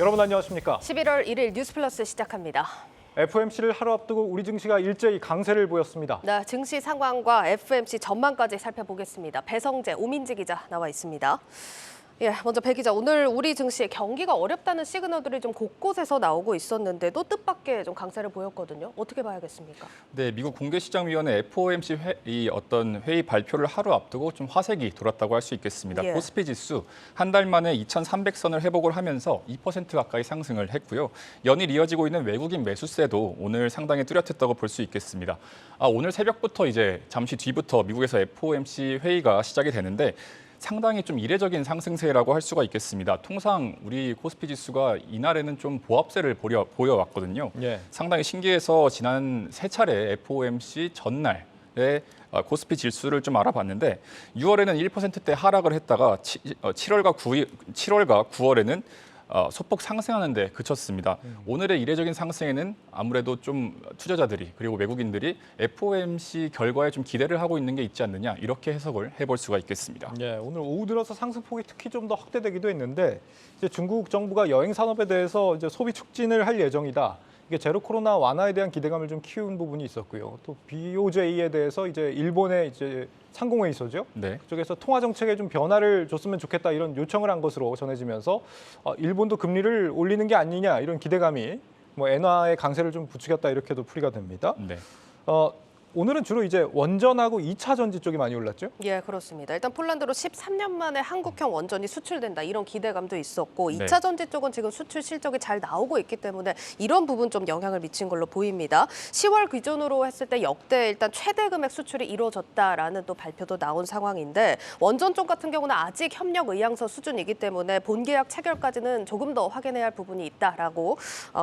여러분 안녕하십니까? 11월 1일 뉴스플러스 시작합니다. FOMC를 하루 앞두고 우리 증시가 일제히 강세를 보였습니다. 네, 증시 상황과 FOMC 전망까지 살펴보겠습니다. 배성재, 오민지 기자 나와 있습니다. 예, 먼저 배 기자, 오늘 우리 증시의 경기가 어렵다는 시그널들이 좀 곳곳에서 나오고 있었는데도 뜻밖의 좀 강세를 보였거든요. 어떻게 봐야겠습니까? 네, 미국 공개시장위원회 FOMC 회의 발표를 하루 앞두고 좀 화색이 돌았다고 할 수 있겠습니다. 예. 코스피 지수 한 달 만에 2,300선을 회복을 하면서 2% 가까이 상승을 했고요. 연일 이어지고 있는 외국인 매수세도 오늘 상당히 뚜렷했다고 볼 수 있겠습니다. 오늘 새벽부터 이제 잠시 뒤부터 미국에서 FOMC 회의가 시작이 되는데 상당히 좀 이례적인 상승세라고 할 수가 있겠습니다. 통상 우리 코스피 지수가 이날에는 좀 보합세를 보여왔거든요. 예. 상당히 신기해서 지난 세 차례 FOMC 전날에 코스피 지수를 좀 알아봤는데 6월에는 1%대 하락을 했다가 7월과 9월에는 소폭 상승하는 데 그쳤습니다. 오늘의 이례적인 상승에는 아무래도 좀 투자자들이 그리고 외국인들이 FOMC 결과에 좀 기대를 하고 있는 게 있지 않느냐 이렇게 해석을 해볼 수가 있겠습니다. 예, 오늘 오후 들어서 상승폭이 특히 좀 더 확대되기도 했는데 이제 중국 정부가 여행 산업에 대해서 이제 소비 촉진을 할 예정이다. 이게 제로 코로나 완화에 대한 기대감을 좀 키운 부분이 있었고요. 또 BOJ에 대해서 이제 일본의 이제 상공회의소죠. 네. 그쪽에서 통화 정책에 좀 변화를 줬으면 좋겠다 이런 요청을 한 것으로 전해지면서 일본도 금리를 올리는 게 아니냐 이런 기대감이 뭐 엔화의 강세를 좀 부추겼다 이렇게도 풀이가 됩니다. 네. 오늘은 주로 이제 원전하고 2차 전지 쪽이 많이 올랐죠? 예, 그렇습니다. 일단 폴란드로 13년 만에 한국형 원전이 수출된다 이런 기대감도 있었고 네. 2차 전지 쪽은 지금 수출 실적이 잘 나오고 있기 때문에 이런 부분 좀 영향을 미친 걸로 보입니다. 10월 기준으로 했을 때 역대 일단 최대 금액 수출이 이루어졌다라는 또 발표도 나온 상황인데 원전 쪽 같은 경우는 아직 협력 의향서 수준이기 때문에 본계약 체결까지는 조금 더 확인해야 할 부분이 있다라고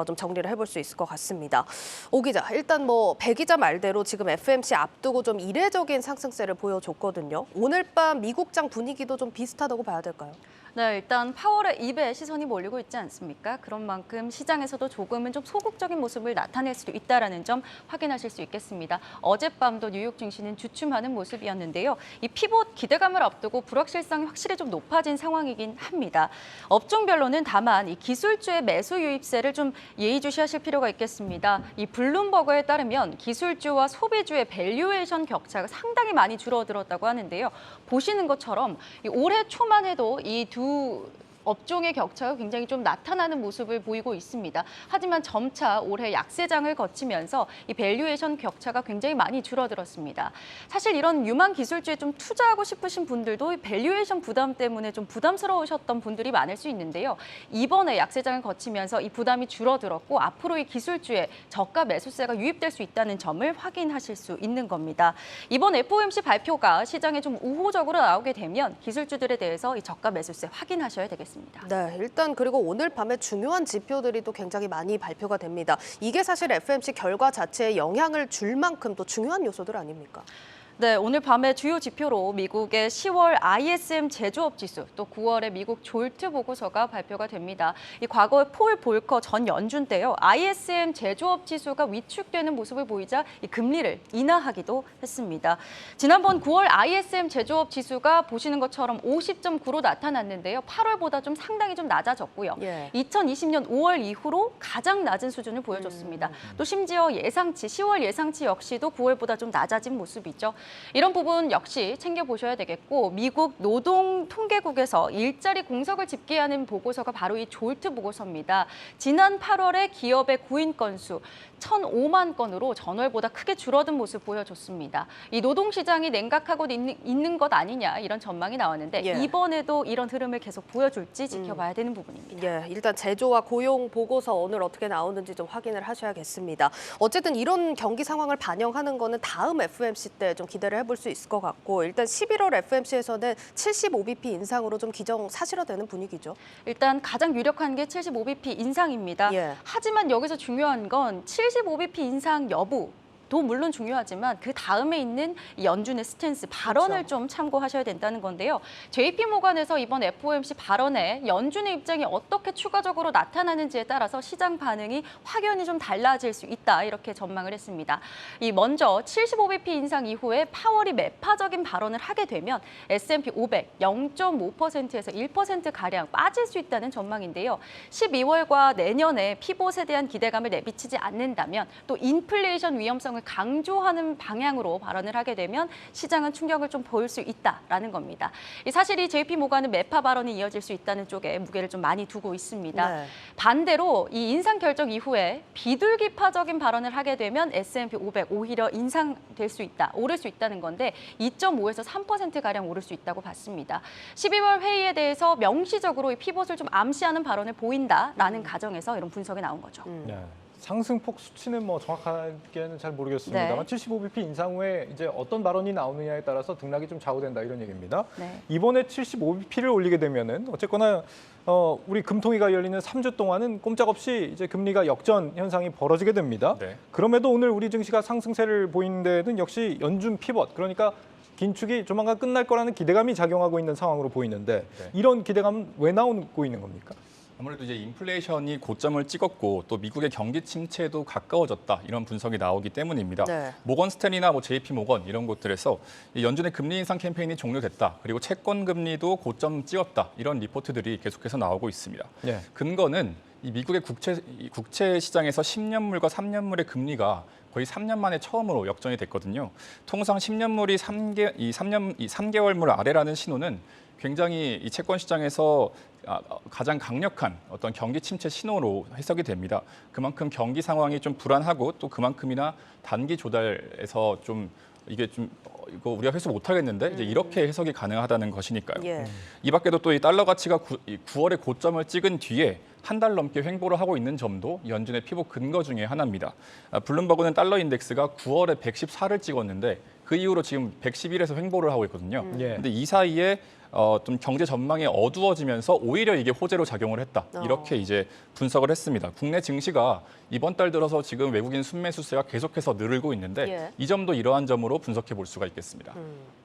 좀 정리를 해볼 수 있을 것 같습니다. 오 기자, 일단 뭐 배 기자 말대로 지금 FOMC 앞두고 좀 이례적인 상승세를 보여줬거든요. 오늘 밤 미국장 분위기도 좀 비슷하다고 봐야 될까요? 네, 일단 파월의 입에 시선이 몰리고 있지 않습니까? 그런 만큼 시장에서도 조금은 좀 소극적인 모습을 나타낼 수도 있다는 점 확인하실 수 있겠습니다. 어젯밤도 뉴욕 증시는 주춤하는 모습이었는데요. 이 피봇 기대감을 앞두고 불확실성이 확실히 좀 높아진 상황이긴 합니다. 업종별로는 다만 이 기술주의 매수 유입세를 좀 예의주시하실 필요가 있겠습니다. 이 블룸버그에 따르면 기술주와 소비주의 밸류에이션 격차가 상당히 많이 줄어들었다고 하는데요. 보시는 것처럼 올해 초만 해도 이 두 업종의 격차가 굉장히 좀 나타나는 모습을 보이고 있습니다. 하지만 점차 올해 약세장을 거치면서 이 밸류에이션 격차가 굉장히 많이 줄어들었습니다. 사실 이런 유망 기술주에 좀 투자하고 싶으신 분들도 밸류에이션 부담 때문에 좀 부담스러우셨던 분들이 많을 수 있는데요. 이번에 약세장을 거치면서 이 부담이 줄어들었고 앞으로 이 기술주에 저가 매수세가 유입될 수 있다는 점을 확인하실 수 있는 겁니다. 이번 FOMC 발표가 시장에 좀 우호적으로 나오게 되면 기술주들에 대해서 이 저가 매수세 확인하셔야 되겠습니다. 네, 일단 그리고 오늘 밤에 중요한 지표들이 또 굉장히 많이 발표가 됩니다. 이게 사실 FOMC 결과 자체에 영향을 줄 만큼 또 중요한 요소들 아닙니까? 네, 오늘 밤에 주요 지표로 미국의 10월 ISM 제조업 지수, 또 9월의 미국 졸트 보고서가 발표가 됩니다. 이 과거 폴 볼커 전 연준 때요, ISM 제조업 지수가 위축되는 모습을 보이자 이 금리를 인하하기도 했습니다. 지난번 9월 ISM 제조업 지수가 보시는 것처럼 50.9로 나타났는데요, 8월보다 좀 상당히 좀 낮아졌고요. 예. 2020년 5월 이후로 가장 낮은 수준을 보여줬습니다. 또 심지어 예상치, 10월 예상치 역시도 9월보다 좀 낮아진 모습이죠. 이런 부분 역시 챙겨보셔야 되겠고 미국 노동통계국에서 일자리 공석을 집계하는 보고서가 바로 이 졸트 보고서입니다. 지난 8월에 기업의 구인 건수 1,005만 건으로 전월보다 크게 줄어든 모습 보여줬습니다. 이 노동시장이 냉각하고 있는 것 아니냐 이런 전망이 나왔는데 예. 이번에도 이런 흐름을 계속 보여줄지 지켜봐야 되는 부분입니다. 예, 일단 제조와 고용 보고서 오늘 어떻게 나오는지 좀 확인을 하셔야겠습니다. 어쨌든 이런 경기 상황을 반영하는 거는 다음 FOMC 때 좀 기대를 해볼 수 있을 것 같고 일단 11월 FOMC에서는 75bp 인상으로 좀 기정사실화되는 분위기죠. 일단 가장 유력한 게 75bp 인상입니다. 예. 하지만 여기서 중요한 건 75bp 인상 여부 도 물론 중요하지만 그 다음에 있는 이 연준의 스탠스, 발언을 그렇죠. 좀 참고하셔야 된다는 건데요. JP모건에서 이번 FOMC 발언에 연준의 입장이 어떻게 추가적으로 나타나는지에 따라서 시장 반응이 확연히 좀 달라질 수 있다 이렇게 전망을 했습니다. 이 먼저 75bp 인상 이후에 파월이 매파적인 발언을 하게 되면 S&P 500 0.5%에서 1%가량 빠질 수 있다는 전망인데요. 12월과 내년에 피봇에 대한 기대감을 내비치지 않는다면 또 인플레이션 위험성을 강조하는 방향으로 발언을 하게 되면 시장은 충격을 좀 보일 수 있다라는 겁니다. 사실 이 JP모건은 매파 발언이 이어질 수 있다는 쪽에 무게를 좀 많이 두고 있습니다. 네. 반대로 이 인상 결정 이후에 비둘기파적인 발언을 하게 되면 S&P 500 오히려 인상될 수 있다, 오를 수 있다는 건데 2.5에서 3%가량 오를 수 있다고 봤습니다. 12월 회의에 대해서 명시적으로 이 피봇을 좀 암시하는 발언을 보인다라는 가정에서 이런 분석이 나온 거죠. 네. 상승폭 수치는 뭐 정확하게는 잘 모르겠습니다만 네. 75bp 인상 후에 이제 어떤 발언이 나오느냐에 따라서 등락이 좀 좌우된다 이런 얘기입니다. 네. 이번에 75bp를 올리게 되면은 어쨌거나 우리 금통위가 열리는 3주 동안은 꼼짝없이 이제 금리가 역전 현상이 벌어지게 됩니다. 네. 그럼에도 오늘 우리 증시가 상승세를 보이는 데는 역시 연준 피벗, 그러니까 긴축이 조만간 끝날 거라는 기대감이 작용하고 있는 상황으로 보이는데 네. 이런 기대감은 왜 나오고 있는 겁니까? 아무래도 이제 인플레이션이 고점을 찍었고 또 미국의 경기 침체도 가까워졌다 이런 분석이 나오기 때문입니다. 네. 모건 스탠리나 뭐 JP 모건 이런 곳들에서 이 연준의 금리 인상 캠페인이 종료됐다. 그리고 채권 금리도 고점 찍었다. 이런 리포트들이 계속해서 나오고 있습니다. 네. 근거는 이 미국의 국채 시장에서 10년물과 3년물의 금리가 거의 3년 만에 처음으로 역전이 됐거든요. 통상 10년물이 3개월물 아래라는 신호는 굉장히 이 채권 시장에서 가장 강력한 어떤 경기 침체 신호로 해석이 됩니다. 그만큼 경기 상황이 좀 불안하고 또 그만큼이나 단기 조달에서 좀 이게 좀 이거 우리가 회수 못 하겠는데 이제 이렇게 해석이 가능하다는 것이니까요. 예. 이 밖에도 또 이 달러 가치가 9월에 고점을 찍은 뒤에 한 달 넘게 횡보를 하고 있는 점도 연준의 피봇 근거 중에 하나입니다. 블룸버그는 달러 인덱스가 9월에 114를 찍었는데 그 이후로 지금 111에서 횡보를 하고 있거든요. 예. 근데 이 사이에 좀 경제 전망이 어두워지면서 오히려 이게 호재로 작용을 했다. 이렇게 이제 분석을 했습니다. 국내 증시가 이번 달 들어서 지금 외국인 순매수세가 계속해서 늘고 있는데 예. 이 점도 이러한 점으로 분석해 볼 수가 있겠습니다.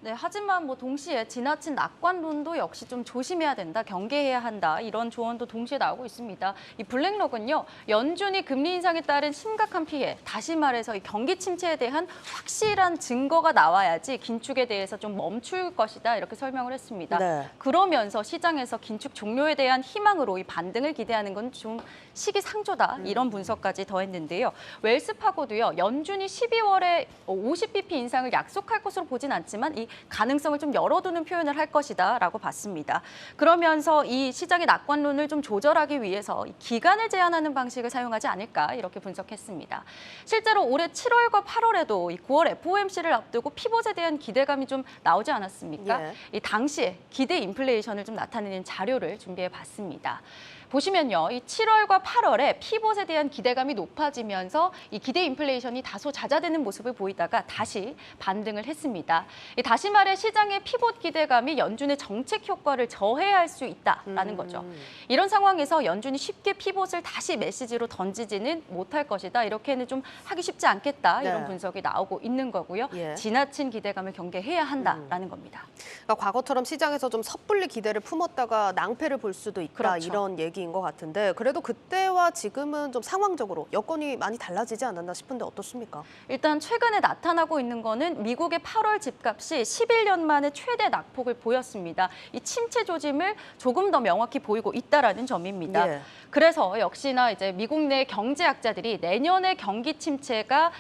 네, 하지만 뭐 동시에 지나친 낙관론도 역시 좀 조심해야 된다, 경계해야 한다 이런 조언도 동시에 나오고 있습니다. 이 블랙록은요, 연준이 금리 인상에 따른 심각한 피해, 다시 말해서 이 경기 침체에 대한 확실한 증거가 나와야지 긴축에 대해서 좀 멈출 것이다 이렇게 설명을 했습니다. 네. 그러면서 시장에서 긴축 종료에 대한 희망으로 이 반등을 기대하는 건 좀 시기상조다 이런 분석까지 더했는데요. 웰스파고도요, 연준이 12월에 50bp 인상을 약속할 것으로 보진 않지만 이 가능성을 좀 열어두는 표현을 할 것이다라고 봤습니다. 그러면서 이 시장의 낙관론을 좀 조절하기 위해서 이 기간을 제한하는 방식을 사용하지 않을까 이렇게 분석했습니다. 실제로 올해 7월과 8월에도 이 9월 FOMC를 앞두고 피봇에 대한 기대감이 좀 나오지 않았습니까? 예. 이 당시에 기대 인플레이션을 좀 나타내는 자료를 준비해 봤습니다. 보시면요, 이 7월과 8월에 피봇에 대한 기대감이 높아지면서 이 기대 인플레이션이 다소 잦아드는 모습을 보이다가 다시 반등을 했습니다. 다시 말해 시장의 피봇 기대감이 연준의 정책 효과를 저해할 수 있다라는 거죠. 이런 상황에서 연준이 쉽게 피봇을 다시 메시지로 던지지는 못할 것이다. 이렇게는 좀 하기 쉽지 않겠다. 이런 네. 분석이 나오고 있는 거고요. 예. 지나친 기대감을 경계해야 한다라는 겁니다. 그러니까 과거처럼 시장에서 좀 섣불리 기대를 품었다가 낭패를 볼 수도 있다 그렇죠. 이런 얘기인 것 같은데 그래도 그때와 지금은 좀 상황적으로 여건이 많이 달라지지 않았나 싶은데 어떻습니까? 일단 최근에 나타나고 있는 거는 미국의 8월 집값이 11년 만에 최대 낙폭을 보였습니다. 이 침체 조짐을 조금 더 명확히 보이고 있다라는 점입니다. 예. 그래서 역시나 이제 미국 내 경제학자들이 내년에 경기 침체가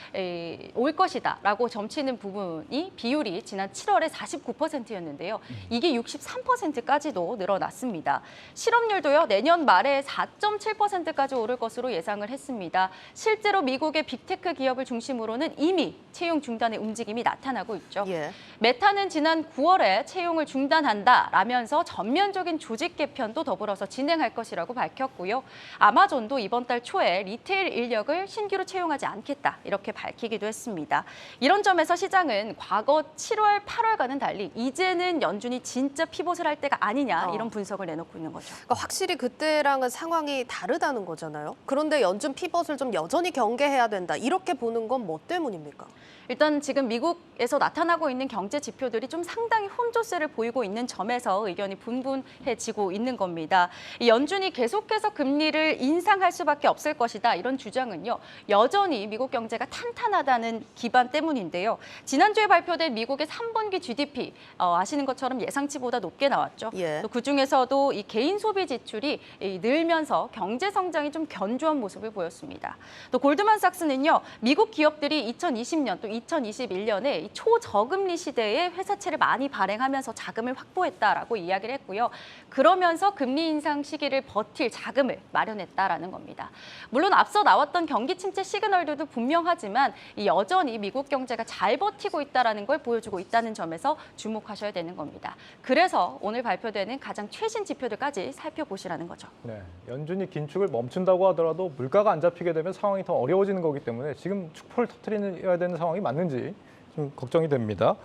올 것이다라고 점치는 부분이 비율이 지난 7월에 49%였는데요. 이게 63%까지도 늘어났습니다. 실업률도요, 내년 말에 4.7%까지 오를 것으로 예상을 했습니다. 실제로 미국의 빅테크 기업을 중심으로는 이미 채용 중단의 움직임이 나타나고 있죠. 예. 메타는 지난 9월에 채용을 중단한다라면서 전면적인 조직 개편도 더불어서 진행할 것이라고 밝혔고요. 아마존도 이번 달 초에 리테일 인력을 신규로 채용하지 않겠다 이렇게 밝히기도 했습니다. 이런 점에서 시장은 과거 7월, 8월과는 달리 이제는 연준이 진짜 피봇을 할 때가 아니냐 이런 분석을 내놓고 있는 거죠. 그러니까 확실히 그때 국내랑은 상황이 다르다는 거잖아요. 그런데 연준 피벗을 좀 여전히 경계해야 된다. 이렇게 보는 건 뭐 때문입니까? 일단 지금 미국에서 나타나고 있는 경제 지표들이 좀 상당히 혼조세를 보이고 있는 점에서 의견이 분분해지고 있는 겁니다. 이 연준이 계속해서 금리를 인상할 수밖에 없을 것이다. 이런 주장은요. 여전히 미국 경제가 탄탄하다는 기반 때문인데요. 지난주에 발표된 미국의 3분기 GDP 아시는 것처럼 예상치보다 높게 나왔죠. 예. 또 그중에서도 이 개인 소비 지출이 늘면서 경제 성장이 좀 견조한 모습을 보였습니다. 또 골드만삭스는요. 미국 기업들이 2020년 또 2021년에 초저금리 시대에 회사채를 많이 발행하면서 자금을 확보했다라고 이야기를 했고요. 그러면서 금리 인상 시기를 버틸 자금을 마련했다라는 겁니다. 물론 앞서 나왔던 경기 침체 시그널들도 분명하지만 여전히 미국 경제가 잘 버티고 있다라는 걸 보여주고 있다는 점에서 주목하셔야 되는 겁니다. 그래서 오늘 발표되는 가장 최신 지표들까지 살펴보시라는 거죠. 네, 연준이 긴축을 멈춘다고 하더라도 물가가 안 잡히게 되면 상황이 더 어려워지는 거기 때문에 지금 축포를 터뜨려야 되는 상황이 맞는지 좀 걱정이 됩니다.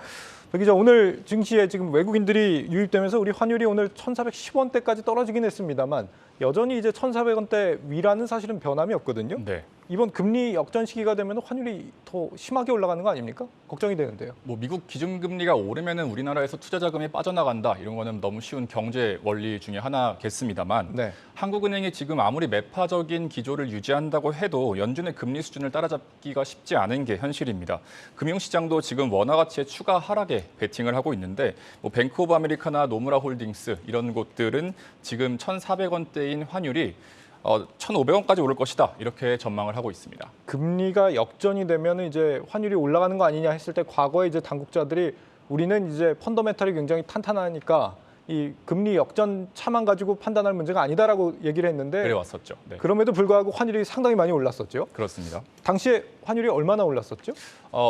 박 기자, 오늘 증시에 지금 외국인들이 유입되면서 우리 환율이 오늘 1,410원대까지 떨어지긴 했습니다만 여전히 이제 1,400원대 위라는 사실은 변함이 없거든요. 네. 이번 금리 역전 시기가 되면 환율이 더 심하게 올라가는 거 아닙니까? 걱정이 되는데요. 뭐 미국 기준금리가 오르면은 우리나라에서 투자 자금이 빠져나간다 이런 거는 너무 쉬운 경제 원리 중에 하나겠습니다만 네. 한국은행이 지금 아무리 매파적인 기조를 유지한다고 해도 연준의 금리 수준을 따라잡기가 쉽지 않은 게 현실입니다. 금융시장도 지금 원화 가치의 추가 하락에 베팅을 하고 있는데 뭐 뱅크 오브 아메리카나 노무라 홀딩스 이런 곳들은 지금 1,400원대인 환율이 1,500원까지 오를 것이다 이렇게 전망을 하고 있습니다. 금리가 역전이 되면 이제 환율이 올라가는 거 아니냐 했을 때 과거에 이제 당국자들이 우리는 이제 펀더멘털이 굉장히 탄탄하니까 이 금리 역전 차만 가지고 판단할 문제가 아니다라고 얘기를 했는데 그래 왔었죠. 네. 그럼에도 불구하고 환율이 상당히 많이 올랐었죠. 그렇습니다. 당시에 환율이 얼마나 올랐었죠?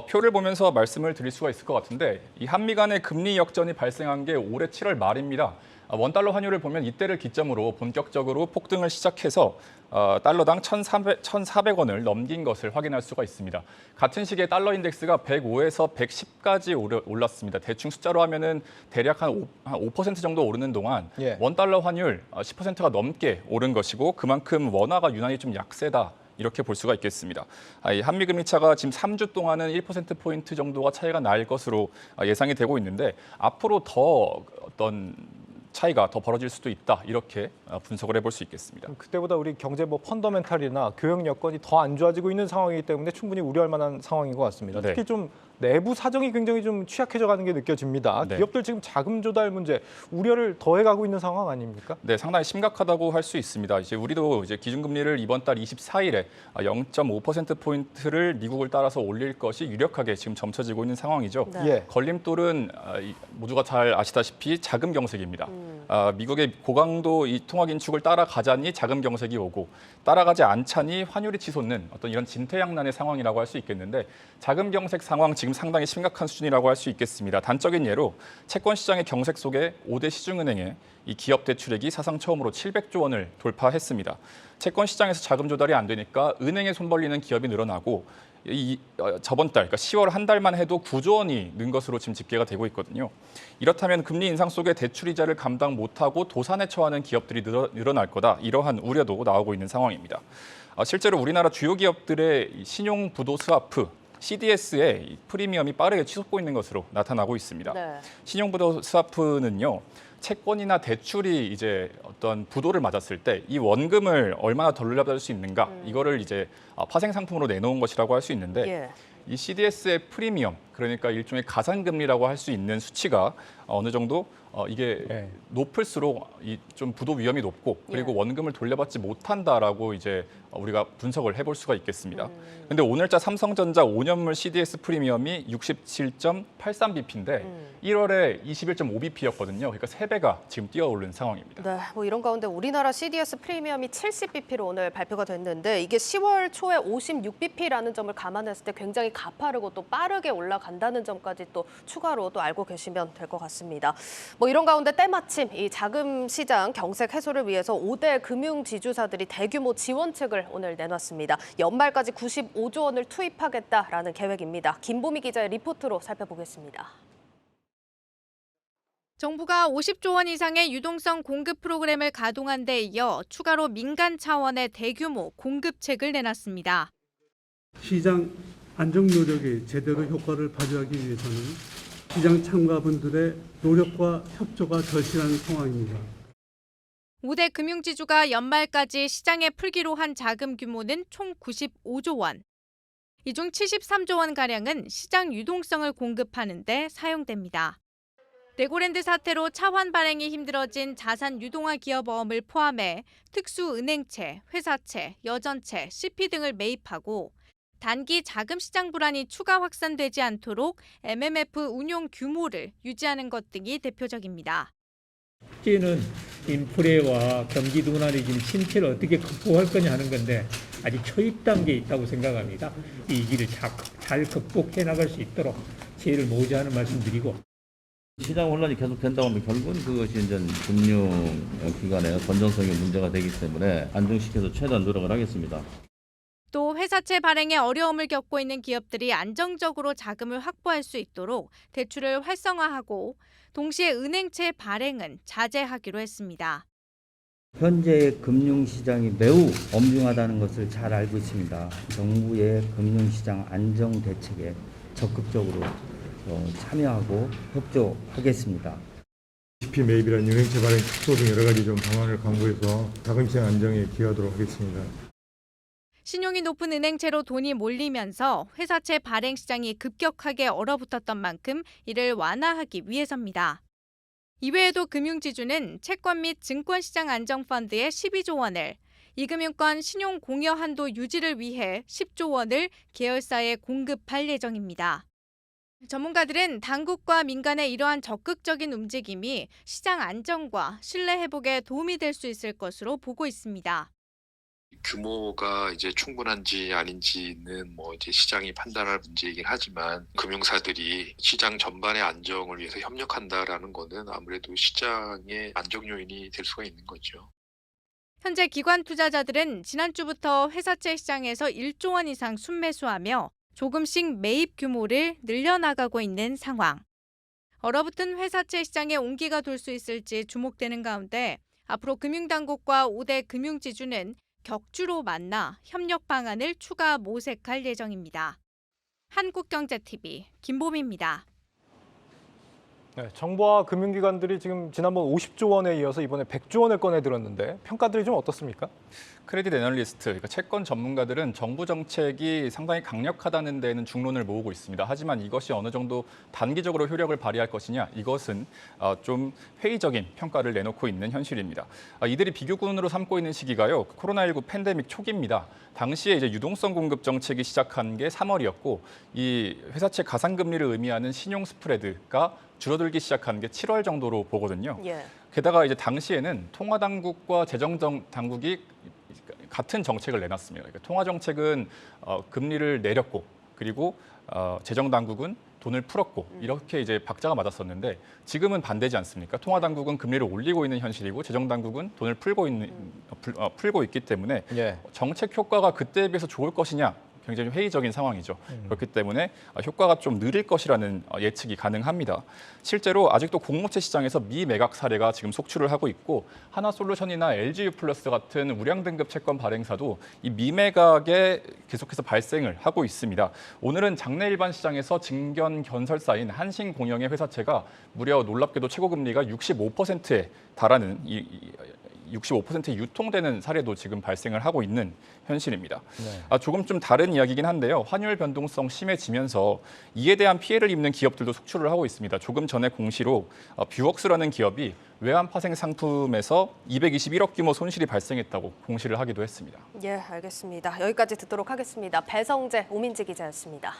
표를 보면서 말씀을 드릴 수가 있을 것 같은데 이 한미 간의 금리 역전이 발생한 게 올해 7월 말입니다. 원달러 환율을 보면 이때를 기점으로 본격적으로 폭등을 시작해서 달러당 1,400원을 넘긴 것을 확인할 수가 있습니다. 같은 시기에 달러 인덱스가 105에서 110까지 올랐습니다. 대충 숫자로 하면은 대략 한 5% 정도 오르는 동안 예. 원달러 환율 10%가 넘게 오른 것이고 그만큼 원화가 유난히 좀 약세다. 이렇게 볼 수가 있겠습니다. 이 한미 금리 차가 지금 3주 동안은 1%포인트 정도가 차이가 날 것으로 예상이 되고 있는데 앞으로 더 어떤 차이가 더 벌어질 수도 있다. 이렇게 분석을 해볼 수 있겠습니다. 그때보다 우리 경제 뭐 펀더멘탈이나 교역 여건이 더 안 좋아지고 있는 상황이기 때문에 충분히 우려할 만한 상황인 것 같습니다. 네. 특히 좀 내부 사정이 굉장히 좀 취약해져 가는 게 느껴집니다. 네. 기업들 지금 자금 조달 문제 우려를 더해가고 있는 상황 아닙니까? 네, 상당히 심각하다고 할 수 있습니다. 이제 우리도 이제 기준금리를 이번 달 24일에 0.5%포인트를 미국을 따라서 올릴 것이 유력하게 지금 점쳐지고 있는 상황이죠. 네. 예. 걸림돌은 모두가 잘 아시다시피 자금 경색입니다. 미국의 고강도 이 통화 긴축을 따라가자니 자금 경색이 오고 따라가지 않자니 환율이 치솟는 어떤 이런 진퇴양난의 상황이라고 할 수 있겠는데 자금 경색 상황 지금 상당히 심각한 수준이라고 할 수 있겠습니다. 단적인 예로 채권 시장의 경색 속에 5대 시중은행의 이 기업 대출액이 사상 처음으로 700조 원을 돌파했습니다. 채권 시장에서 자금 조달이 안 되니까 은행에 손 벌리는 기업이 늘어나고 저번 달, 그러니까 10월 한 달만 해도 9조 원이 는 것으로 지금 집계가 되고 있거든요. 이렇다면 금리 인상 속에 대출 이자를 감당 못하고 도산에 처하는 기업들이 늘어날 거다. 이러한 우려도 나오고 있는 상황입니다. 실제로 우리나라 주요 기업들의 신용 부도 스와프 CDS의 프리미엄이 빠르게 치솟고 있는 것으로 나타나고 있습니다. 네. 신용 부도 스와프는요. 채권이나 대출이 이제 어떤 부도를 맞았을 때 이 원금을 얼마나 덜 돌려받을 수 있는가 이거를 이제 파생 상품으로 내놓은 것이라고 할 수 있는데 예. 이 CDS의 프리미엄 그러니까 일종의 가산금리라고 할 수 있는 수치가 어느 정도 이게 예. 높을수록 좀 부도 위험이 높고 그리고 예. 원금을 돌려받지 못한다라고 이제 우리가 분석을 해볼 수가 있겠습니다. 근데 오늘자 삼성전자 5년물 CDS 프리미엄이 67.83bp인데 1월에 21.5bp였거든요. 그러니까 3배가 지금 뛰어오른 상황입니다. 네, 뭐 이런 가운데 우리나라 CDS 프리미엄이 70bp로 오늘 발표가 됐는데 이게 10월 초에 56bp라는 점을 감안했을 때 굉장히 가파르고 또 빠르게 올라간다는 점까지 또 추가로 또 알고 계시면 될 것 같습니다. 뭐 이런 가운데 때마침 이 자금 시장 경색 해소를 위해서 5대 금융 지주사들이 대규모 지원책을 오늘 내놨습니다. 연말까지 95조 원을 투입하겠다라는 계획입니다. 김보미 기자의 리포트로 살펴보겠습니다. 정부가 50조 원 이상의 유동성 공급 프로그램을 가동한 데 이어 추가로 민간 차원의 대규모 공급책을 내놨습니다. 시장 안정 노력이 제대로 효과를 발휘하기 위해서는 시장 참가분들의 노력과 협조가 절실한 상황입니다. 5대 금융지주가 연말까지 시장에 풀기로 한 자금 규모는 총 95조 원. 이 중 73조 원가량은 시장 유동성을 공급하는 데 사용됩니다. 레고랜드 사태로 차환 발행이 힘들어진 자산 유동화 기업 어음을 포함해 특수 은행채, 회사채, 여전채, CP 등을 매입하고 단기 자금 시장 불안이 추가 확산되지 않도록 MMF 운용 규모를 유지하는 것 등이 대표적입니다. 숙제는 인플레와 경기 둔화의 지금 침체를 어떻게 극복할 거냐 하는 건데 아직 초입 단계에 있다고 생각합니다. 이 길을 잘 극복해 나갈 수 있도록 지혜를 모으자 하는 말씀드리고 시장 혼란이 계속된다고 하면 결국은 그것이 이제 금융기관의 건전성에 문제가 되기 때문에 안정시켜서 최대한 노력을 하겠습니다. 또 회사채 발행에 어려움을 겪고 있는 기업들이 안정적으로 자금을 확보할 수 있도록 대출을 활성화하고 동시에 은행채 발행은 자제하기로 했습니다. 현재 금융시장이 매우 엄중하다는 것을 잘 알고 있습니다. 정부의 금융시장 안정 대책에 적극적으로 참여하고 협조하겠습니다. CP 매입이라는 은행채 발행 축소 등 여러 가지 좀 방안을 강구해서 자금시장 안정에 기여하도록 하겠습니다. 신용이 높은 은행채로 돈이 몰리면서 회사채 발행 시장이 급격하게 얼어붙었던 만큼 이를 완화하기 위해서입니다. 이외에도 금융지주는 채권 및 증권시장 안정펀드에 12조 원을, 이금융권 신용 공여 한도 유지를 위해 10조 원을 계열사에 공급할 예정입니다. 전문가들은 당국과 민간의 이러한 적극적인 움직임이 시장 안정과 신뢰 회복에 도움이 될 수 있을 것으로 보고 있습니다. 규모가 이제 충분한지 아닌지는 이제 시장이 판단할 문제이긴 하지만 금융사들이 시장 전반의 안정을 위해서 협력한다라는 거는 아무래도 시장의 안정 요인이 될 수가 있는 거죠. 현재 기관 투자자들은 지난주부터 회사채 시장에서 1조 원 이상 순매수하며 조금씩 매입 규모를 늘려나가고 있는 상황. 얼어붙은 회사채 시장에 온기가 돌 수 있을지 주목되는 가운데 앞으로 금융당국과 5대 금융지주는 격주로 만나 협력 방안을 추가 모색할 예정입니다. 한국경제TV 김보미입니다. 네, 정부와 금융기관들이 지금 지난번 50조 원에 이어서 이번에 100조 원을 꺼내들었는데 평가들이 좀 어떻습니까? 크레딧 애널리스트, 그러니까 채권 전문가들은 정부 정책이 상당히 강력하다는 데는 중론을 모으고 있습니다. 하지만 이것이 어느 정도 단기적으로 효력을 발휘할 것이냐, 이것은 좀 회의적인 평가를 내놓고 있는 현실입니다. 이들이 비교군으로 삼고 있는 시기가요, 코로나19 팬데믹 초기입니다. 당시에 이제 유동성 공급 정책이 시작한 게 3월이었고, 이 회사채 가상금리를 의미하는 신용 스프레드가 줄어들기 시작한 게 7월 정도로 보거든요. 예. 게다가 이제 당시에는 통화당국과 재정당국이 같은 정책을 내놨습니다. 그러니까 통화정책은 금리를 내렸고, 그리고 재정당국은 돈을 풀었고, 이렇게 이제 박자가 맞았었는데 지금은 반대지 않습니까? 통화당국은 금리를 올리고 있는 현실이고 재정당국은 돈을 풀고 있기 때문에 예. 정책 효과가 그때에 비해서 좋을 것이냐? 굉장히 회의적인 상황이죠. 그렇기 때문에 효과가 좀 느릴 것이라는 예측이 가능합니다. 실제로 아직도 공모채 시장에서 미매각 사례가 지금 속출을 하고 있고, 하나솔루션이나 LG유플러스 같은 우량 등급 채권 발행사도 이 미매각에 계속해서 발생을 하고 있습니다. 오늘은 장내 일반 시장에서 증권 견설사인 한신공영의 회사채가 무려 놀랍게도 최고금리가 65%에 달하는 65%에 유통되는 사례도 지금 발생을 하고 있는 현실입니다. 네. 조금 좀 다른 이야기긴 한데요. 환율 변동성 심해지면서 이에 대한 피해를 입는 기업들도 속출을 하고 있습니다. 조금 전에 공시로 뷰웍스라는 기업이 외환 파생 상품에서 221억 규모 손실이 발생했다고 공시를 하기도 했습니다. 예, 알겠습니다. 여기까지 듣도록 하겠습니다. 배성재, 오민지 기자였습니다.